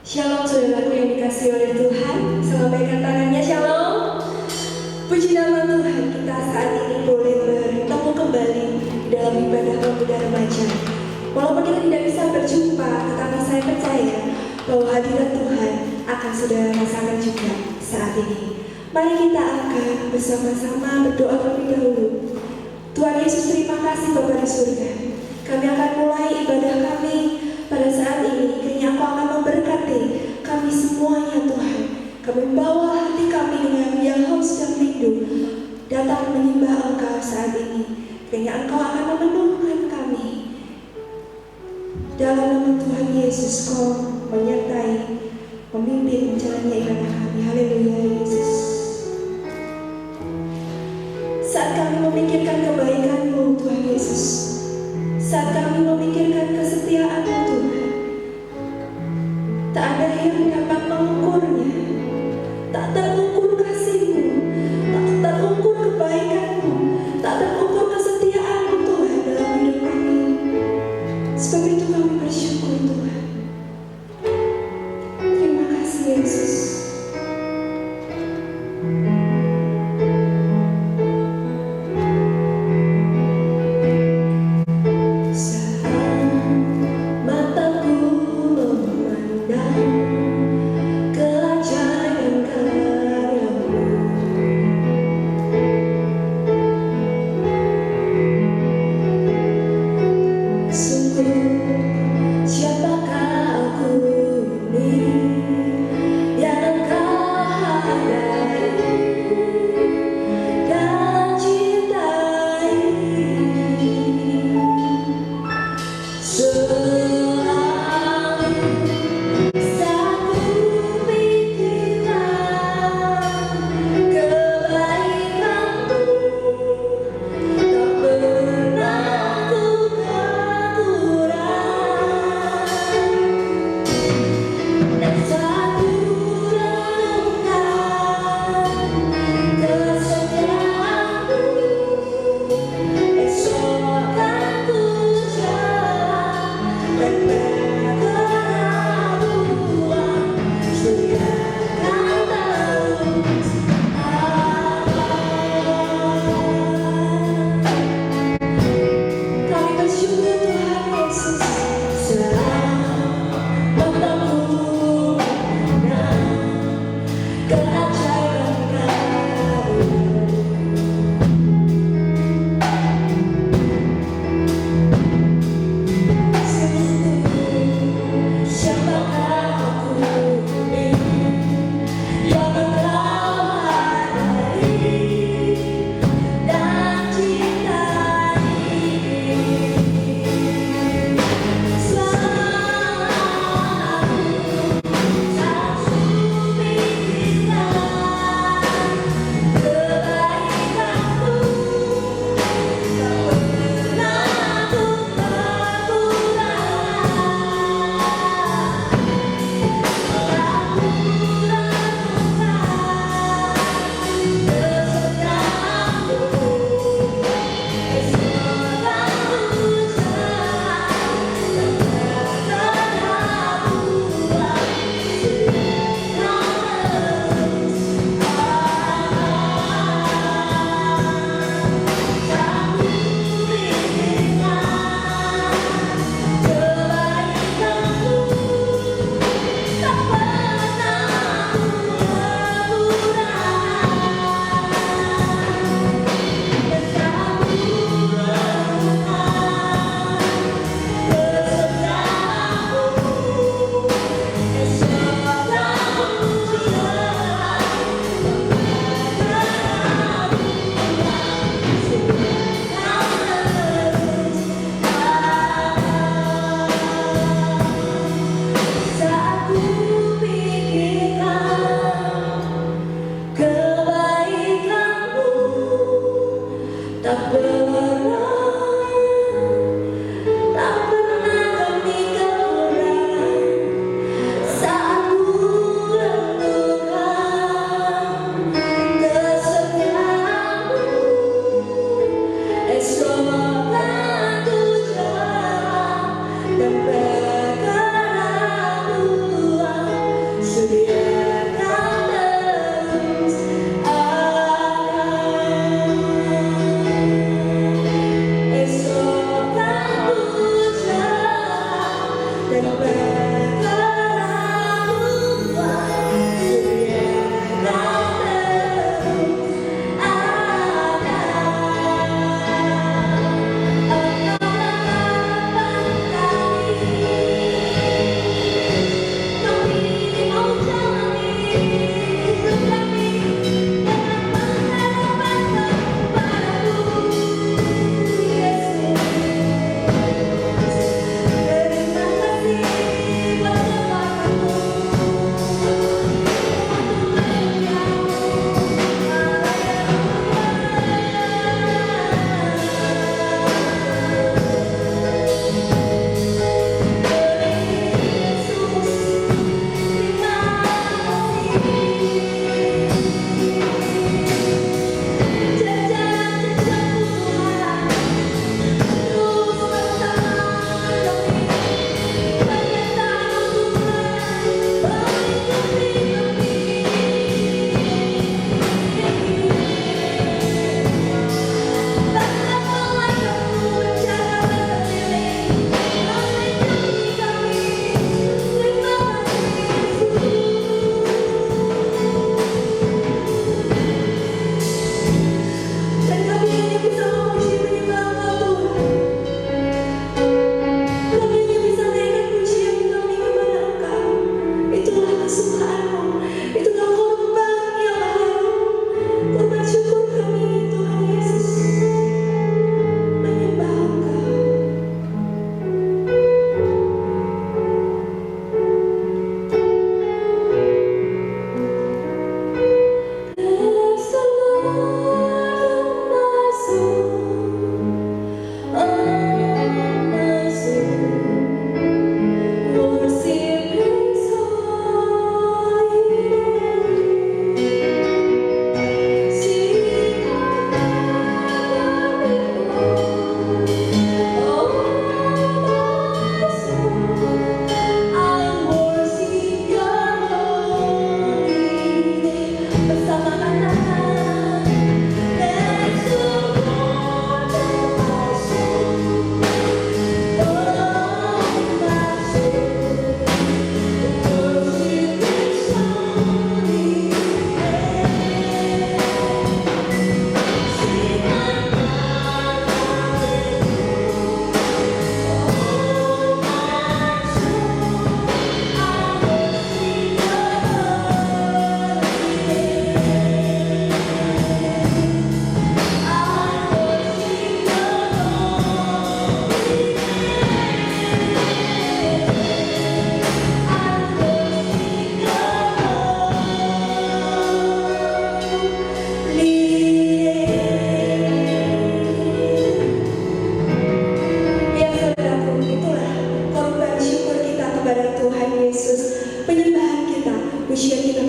Shalom saudaraku yang dikasihi oleh Tuhan. Lambaikan tangannya, shalom. Puji nama Tuhan, kita saat ini boleh bertemu kembali dalam ibadah pemuda remaja. Walaupun kita tidak bisa berjumpa, tetapi saya percaya bahwa hadirat Tuhan akan saudara rasakan juga saat ini. Mari kita akan bersama-sama berdoa terlebih dahulu. Tuhan Yesus, terima kasih Bapa di surga. Kami akan mulai ibadah kami pada saat ini. Kiranya Engkau akan memberkati kami semuanya Tuhan. Kami membawa hati kami dengan yang haus dan rindu datang menyembah Engkau saat ini. Kiranya Engkau akan memenuhkan kami. Dalam nama Tuhan Yesus, Kau menyertai, memimpin jalannya ibadah kami. Haleluya Yesus. Saat kami memikirkan kebaikan-Mu Tuhan Yesus, saat kami memikirkan kesetiaan-Mu Tuhan, tak ada yang dapat mengukurnya. Tak terukur kasih-Mu, tak terukur kebaikan-Mu, tak terukur kesetiaan-Mu Tuhan dalam hidup kami. Sebab itu kami bersyukur Tuhan. dan bergerak surya tak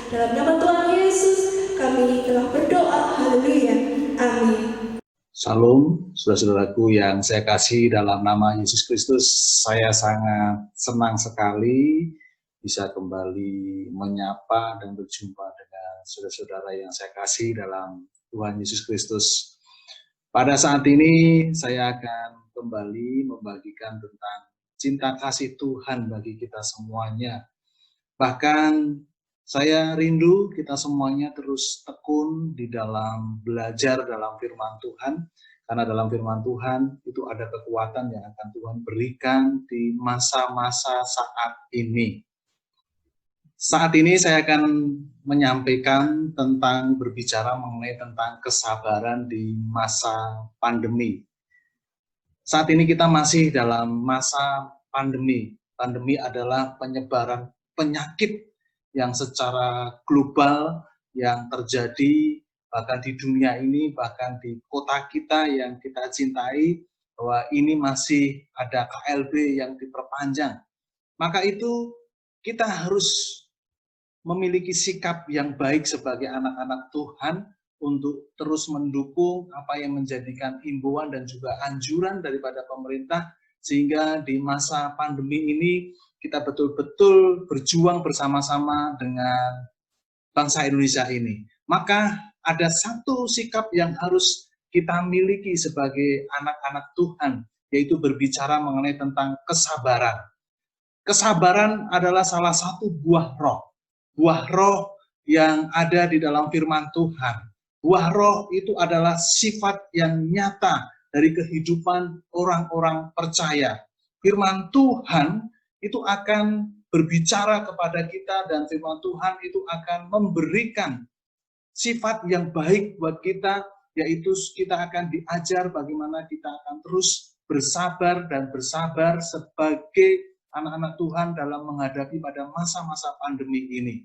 Dalam nama Tuhan Yesus kami telah berdoa. Haleluya. Amin. Salam, saudara-saudaraku yang saya kasih dalam nama Yesus Kristus. Saya sangat senang sekali bisa kembali menyapa dan berjumpa dengan saudara-saudara yang saya kasih dalam Tuhan Yesus Kristus. Pada saat ini saya akan kembali membagikan tentang cinta kasih Tuhan bagi kita semuanya. Bahkan saya rindu kita semuanya terus tekun di dalam belajar dalam firman Tuhan, karena dalam firman Tuhan itu ada kekuatan yang akan Tuhan berikan di masa-masa saat ini. Saat ini saya akan menyampaikan tentang berbicara mengenai tentang kesabaran di masa pandemi. Saat ini kita masih dalam masa pandemi. Pandemi adalah penyebaran penyakit yang secara global yang terjadi bahkan di dunia ini, bahkan di kota kita yang kita cintai, bahwa ini masih ada KLB yang diperpanjang. Maka itu kita harus memiliki sikap yang baik sebagai anak-anak Tuhan untuk terus mendukung apa yang menjadikan himbauan dan juga anjuran daripada pemerintah, sehingga di masa pandemi ini kita betul-betul berjuang bersama-sama dengan bangsa Indonesia ini. Maka ada satu sikap yang harus kita miliki sebagai anak-anak Tuhan, yaitu berbicara mengenai tentang kesabaran. Kesabaran adalah salah satu buah roh yang ada di dalam firman Tuhan. Buah roh itu adalah sifat yang nyata dari kehidupan orang-orang percaya. Firman Tuhan itu akan berbicara kepada kita, dan firman Tuhan itu akan memberikan sifat yang baik buat kita, yaitu kita akan diajar bagaimana kita akan terus bersabar dan bersabar sebagai anak-anak Tuhan dalam menghadapi pada masa-masa pandemi ini.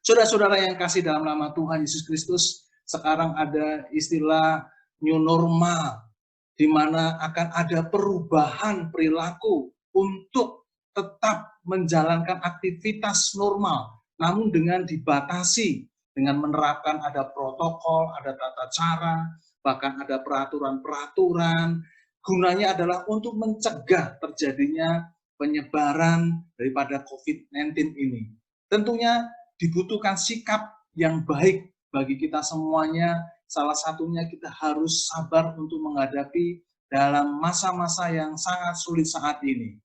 Saudara-saudara yang kasih dalam nama Tuhan Yesus Kristus, sekarang ada istilah new normal, di mana akan ada perubahan perilaku untuk tetap menjalankan aktivitas normal, namun dengan dibatasi, dengan menerapkan ada protokol, ada tata cara, bahkan ada peraturan-peraturan. Gunanya adalah untuk mencegah terjadinya penyebaran daripada COVID-19 ini. Tentunya dibutuhkan sikap yang baik bagi kita semuanya. Salah satunya kita harus sabar untuk menghadapi dalam masa-masa yang sangat sulit saat ini.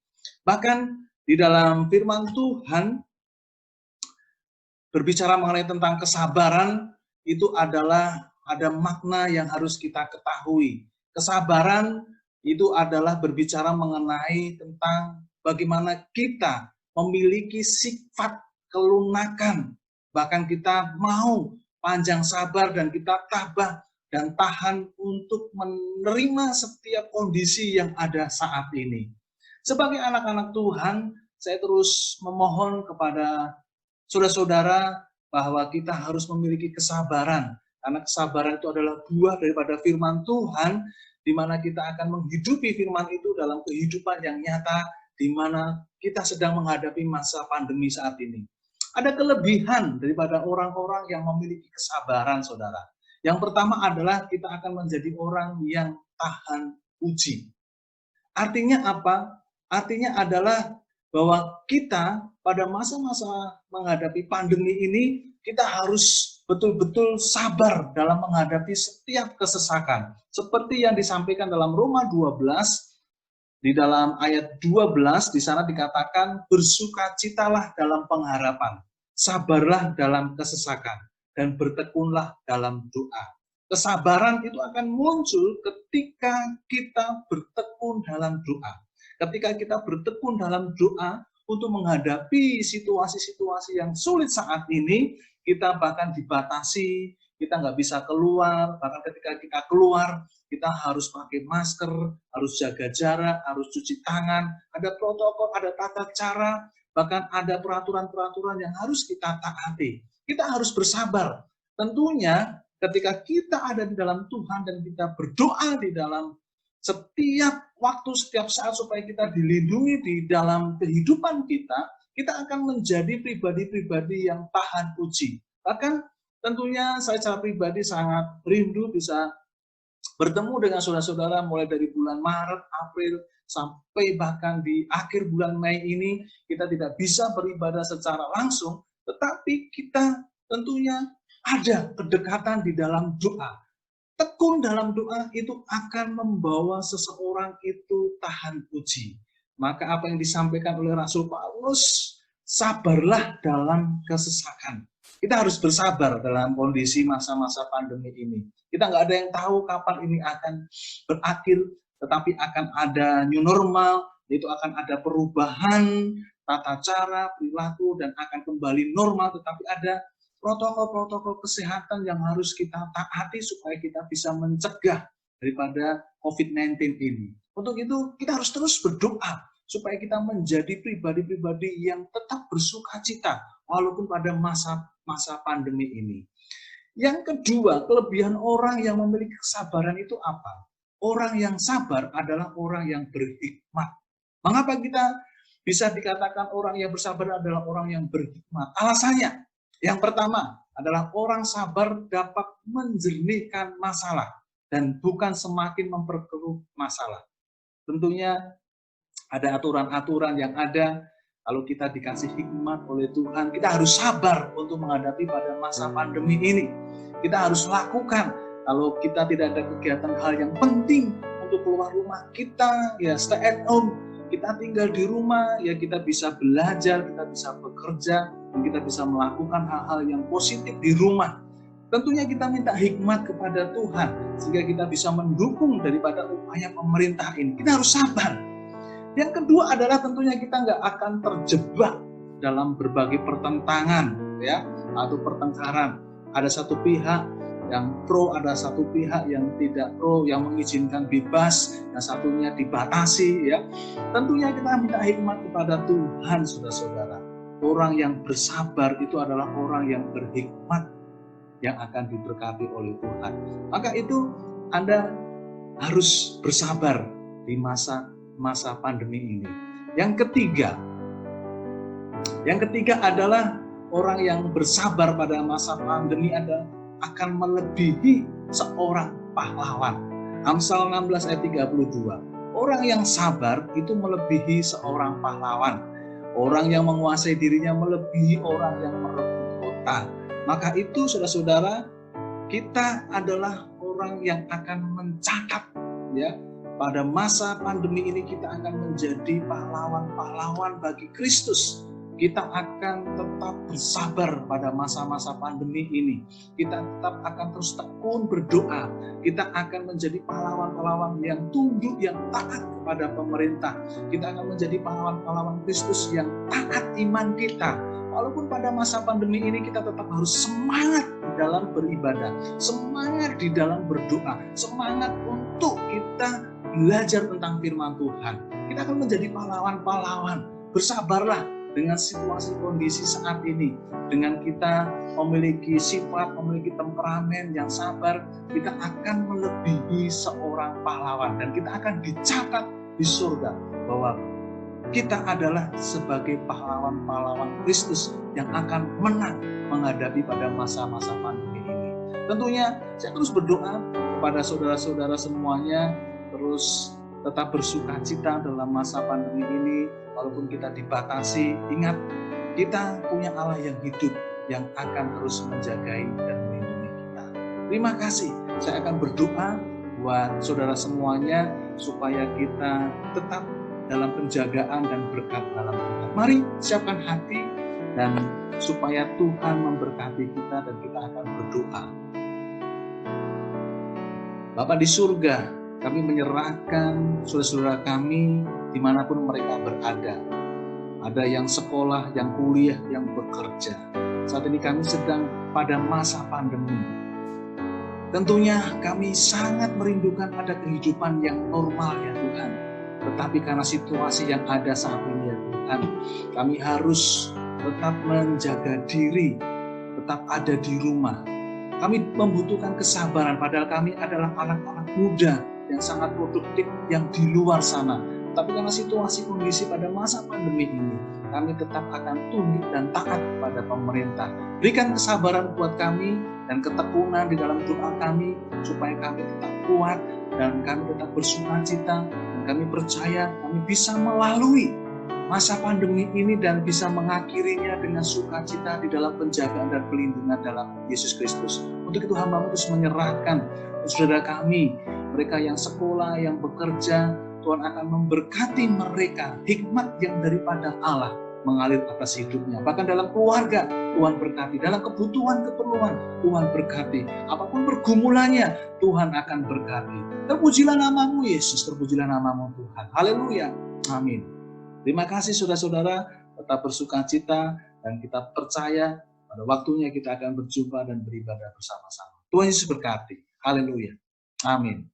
Bahkan di dalam firman Tuhan berbicara mengenai tentang kesabaran, itu adalah ada makna yang harus kita ketahui. Kesabaran itu adalah berbicara mengenai tentang bagaimana kita memiliki sifat kelunakan, bahkan kita mau panjang sabar dan kita tabah dan tahan untuk menerima setiap kondisi yang ada saat ini. Sebagai anak-anak Tuhan, saya terus memohon kepada saudara-saudara bahwa kita harus memiliki kesabaran, karena kesabaran itu adalah buah daripada firman Tuhan, di mana kita akan menghidupi firman itu dalam kehidupan yang nyata, di mana kita sedang menghadapi masa pandemi saat ini. Ada kelebihan daripada orang-orang yang memiliki kesabaran, saudara. Yang pertama adalah kita akan menjadi orang yang tahan uji. Artinya apa? Artinya adalah bahwa kita pada masa-masa menghadapi pandemi ini, kita harus betul-betul sabar dalam menghadapi setiap kesesakan. Seperti yang disampaikan dalam Roma 12, di dalam ayat 12, di sana dikatakan, bersukacitalah dalam pengharapan, sabarlah dalam kesesakan, dan bertekunlah dalam doa. Kesabaran itu akan muncul ketika kita bertekun dalam doa. Ketika kita bertekun dalam doa untuk menghadapi situasi-situasi yang sulit saat ini, kita bahkan dibatasi, kita nggak bisa keluar, bahkan ketika kita keluar, kita harus pakai masker, harus jaga jarak, harus cuci tangan, ada protokol, ada tata cara, bahkan ada peraturan-peraturan yang harus kita taati. Kita harus bersabar. Tentunya ketika kita ada di dalam Tuhan dan kita berdoa di dalam setiap waktu, setiap saat supaya kita dilindungi di dalam kehidupan kita, kita akan menjadi pribadi-pribadi yang tahan uji. Bahkan tentunya saya secara pribadi sangat rindu bisa bertemu dengan saudara-saudara mulai dari bulan Maret, April, sampai bahkan di akhir bulan Mei ini kita tidak bisa beribadah secara langsung, tetapi kita tentunya ada kedekatan di dalam doa. Tekun dalam doa itu akan membawa seseorang itu tahan uji. Maka apa yang disampaikan oleh Rasul Paulus, sabarlah dalam kesesakan. Kita harus bersabar dalam kondisi masa-masa pandemi ini. Kita nggak ada yang tahu kapan ini akan berakhir, tetapi akan ada new normal, yaitu akan ada perubahan tata cara, perilaku, dan akan kembali normal, tetapi ada protokol-protokol kesehatan yang harus kita taati supaya kita bisa mencegah daripada COVID-19 ini. Untuk itu kita harus terus berdoa supaya kita menjadi pribadi-pribadi yang tetap bersukacita walaupun pada masa pandemi ini. Yang kedua, kelebihan orang yang memiliki kesabaran itu apa? Orang yang sabar adalah orang yang berhikmat. Mengapa kita bisa dikatakan orang yang bersabar adalah orang yang berhikmat? Alasannya, yang pertama adalah orang sabar dapat menjernihkan masalah dan bukan semakin memperkeruh masalah. Tentunya ada aturan-aturan yang ada, kalau kita dikasih hikmat oleh Tuhan, kita harus sabar untuk menghadapi pada masa pandemi ini. Kita harus lakukan, kalau kita tidak ada kegiatan hal yang penting untuk keluar rumah kita, ya stay at home, kita tinggal di rumah, ya kita bisa belajar, kita bisa bekerja, dan kita bisa melakukan hal-hal yang positif di rumah. Tentunya kita minta hikmat kepada Tuhan, sehingga kita bisa mendukung daripada upaya pemerintah ini. Kita harus sabar. Yang kedua adalah tentunya kita nggak akan terjebak dalam berbagai pertentangan, ya, atau pertengkaran. Ada satu pihak yang pro, ada satu pihak yang tidak pro, yang mengizinkan bebas, dan satunya dibatasi, ya. Tentunya kita minta hikmat kepada Tuhan, saudara-saudara. Orang yang bersabar itu adalah orang yang berhikmat, yang akan diberkati oleh Tuhan. Maka itu Anda harus bersabar di masa pandemi ini. Yang ketiga adalah orang yang bersabar pada masa pandemi adalah akan melebihi seorang pahlawan. Amsal 16 ayat 32. Orang yang sabar itu melebihi seorang pahlawan. Orang yang menguasai dirinya melebihi orang yang merebut kota. Maka itu saudara-saudara, kita adalah orang yang akan mencatat, ya, pada masa pandemi ini kita akan menjadi pahlawan-pahlawan bagi Kristus. Kita akan tetap bersabar pada masa-masa pandemi ini. Kita tetap akan terus tekun berdoa. Kita akan menjadi pahlawan-pahlawan yang tunduk, yang taat kepada pemerintah. Kita akan menjadi pahlawan-pahlawan Kristus yang taat iman kita. Walaupun pada masa pandemi ini kita tetap harus semangat di dalam beribadah, semangat di dalam berdoa, semangat untuk kita belajar tentang firman Tuhan. Kita akan menjadi pahlawan-pahlawan. Bersabarlah dengan situasi kondisi saat ini. Dengan kita memiliki sifat, memiliki temperamen yang sabar, kita akan melebihi seorang pahlawan. Dan kita akan dicatat di surga bahwa kita adalah sebagai pahlawan-pahlawan Kristus yang akan menang menghadapi pada masa-masa pandemi ini. Tentunya saya terus berdoa kepada saudara-saudara semuanya, terus tetap bersukacita dalam masa pandemi ini, walaupun kita dibatasi. Ingat, kita punya Allah yang hidup, yang akan terus menjagai dan melindungi kita. Terima kasih. Saya akan berdoa buat saudara semuanya, supaya kita tetap dalam penjagaan dan berkat dalam Tuhan. Mari siapkan hati, dan supaya Tuhan memberkati kita, dan kita akan berdoa. Bapa di surga, kami menyerahkan saudara-saudara kami dimanapun mereka berada. Ada yang sekolah, yang kuliah, yang bekerja. Saat ini kami sedang pada masa pandemi. Tentunya kami sangat merindukan ada kehidupan yang normal ya Tuhan. Tetapi karena situasi yang ada saat ini ya Tuhan, kami harus tetap menjaga diri, tetap ada di rumah. Kami membutuhkan kesabaran, padahal kami adalah anak-anak muda yang sangat produktif yang di luar sana. Tapi karena situasi kondisi pada masa pandemi ini, kami tetap akan tunduk dan taat kepada pemerintah. Berikan kesabaran buat kami dan ketekunan di dalam doa kami, supaya kami tetap kuat dan kami tetap bersukacita, dan kami percaya kami bisa melalui masa pandemi ini dan bisa mengakhirinya dengan sukacita di dalam penjagaan dan pelindungan dalam Yesus Kristus. Untuk itu hamba terus menyerahkan saudara kami, mereka yang sekolah, yang bekerja, Tuhan akan memberkati mereka hikmat yang daripada Allah mengalir atas hidupnya. Bahkan dalam keluarga, Tuhan berkati. Dalam kebutuhan, keperluan, Tuhan berkati. Apapun pergumulannya, Tuhan akan berkati. Terpujilah namamu Yesus, terpujilah namamu Tuhan. Haleluya. Amin. Terima kasih saudara-saudara, tetap bersukacita dan kita percaya pada waktunya kita akan berjumpa dan beribadah bersama-sama. Tuhan Yesus berkati. Haleluya. Amin.